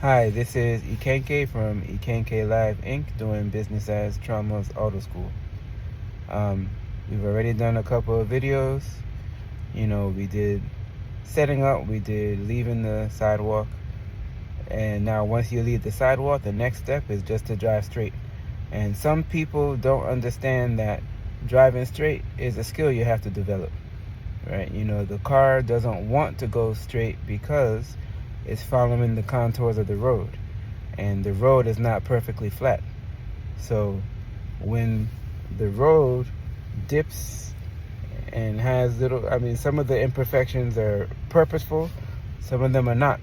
Hi, this is Ikanke from IkankeLive Inc. doing business as Tramas Auto School. We've already done a couple of videos. We did setting up, we did leaving the sidewalk, and now once you leave the sidewalk, the next step is just to drive straight. And some people don't understand that driving straight is a skill you have to develop, right? The car doesn't want to go straight because it's following the contours of the road, and the road is not perfectly flat. So when the road dips and has some of the imperfections are purposeful, some of them are not.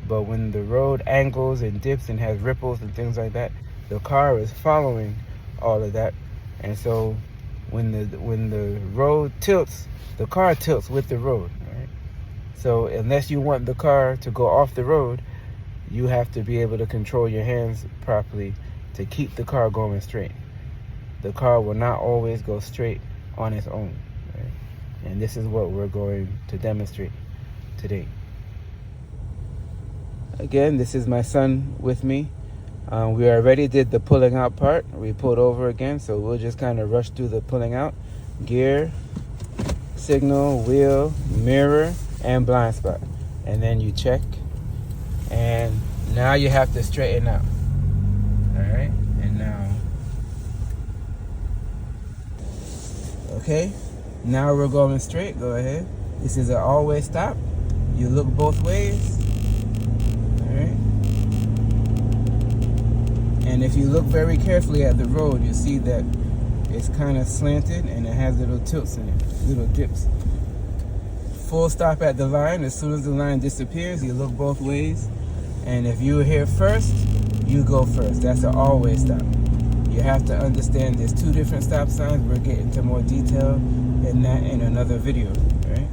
But when the road angles and dips and has ripples and things like that, the car is following all of that. And so when the road tilts, the car tilts with the road, right? So unless you want the car to go off the road, you have to be able to control your hands properly to keep the car going straight. The car will not always go straight on its own, right? And this is what we're going to demonstrate today. Again, this is my son with me. We already did the pulling out part. We pulled over again, so we'll just kind of rush through the pulling out. Gear, signal, wheel, mirror, and blind spot. And then you check. And now you have to straighten out. Alright? And now. Okay. Now we're going straight. Go ahead. This is an always stop. You look both ways. Alright? And if you look very carefully at the road, you see that it's kind of slanted and it has little tilts in it, little dips. Full stop at the line. As soon as the line disappears, you look both ways. And if you're here first, you go first. That's an always stop. You have to understand there's two different stop signs. We'll get into more detail in that in another video, right?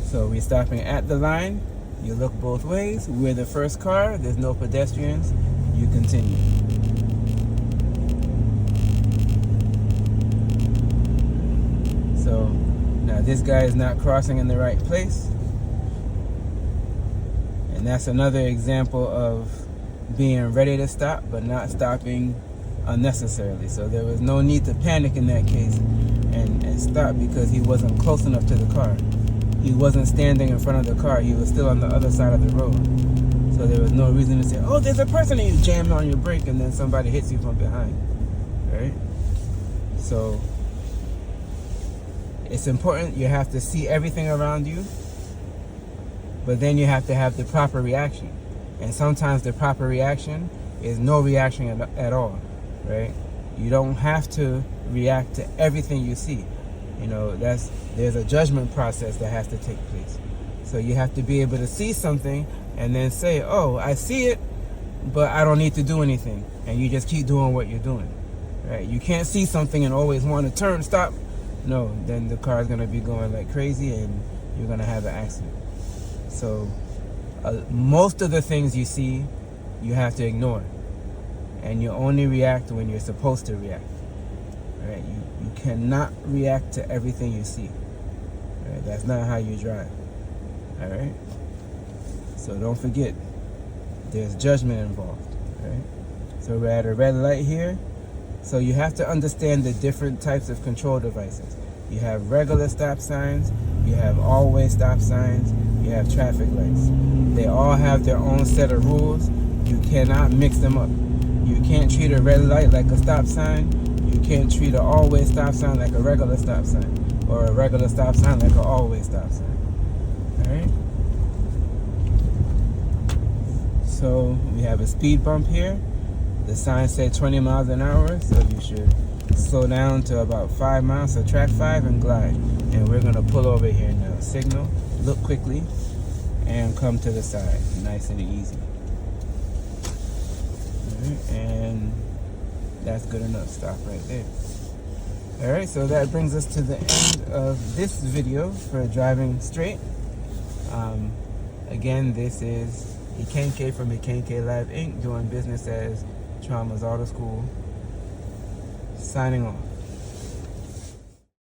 So we're stopping at the line. You look both ways. We're the first car. There's no pedestrians. You continue. So now this guy is not crossing in the right place. And that's another example of being ready to stop but not stopping unnecessarily. So there was no need to panic in that case and stop because he wasn't close enough to the car. He wasn't standing in front of the car. He was still on the other side of the road. So there was no reason to say, oh, there's a person, and you jam on your brake and then somebody hits you from behind, right? So it's important. You have to see everything around you, but then you have to have the proper reaction. And sometimes the proper reaction is no reaction at all, right? You don't have to react to everything you see. There's a judgment process that has to take place. So you have to be able to see something and then say, oh, I see it, but I don't need to do anything. And you just keep doing what you're doing, right? You can't see something and always want to turn, stop. No, then the car is going to be going like crazy and you're going to have an accident. So most of the things you see, you have to ignore. And you only react when you're supposed to react. Right? You cannot react to everything you see. Right? That's not how you drive. All right? So don't forget, there's judgment involved. Right? So we're at a red light here. So you have to understand the different types of control devices. You have regular stop signs, you have always stop signs, you have traffic lights. They all have their own set of rules. You cannot mix them up. You can't treat a red light like a stop sign. You can't treat an always stop sign like a regular stop sign, or a regular stop sign like an always stop sign. Alright? So we have a speed bump here. The sign said 20 miles an hour, so you should slow down to about 5 miles. So track 5 and glide. And we're going to pull over here now. Signal, look quickly, and come to the side. Nice and easy. Alright, and that's good enough. Stop right there. Alright, so that brings us to the end of this video for driving straight. Again, this is Ikanke from IkankeLive Inc. doing business as Tramas Auto School. Signing off.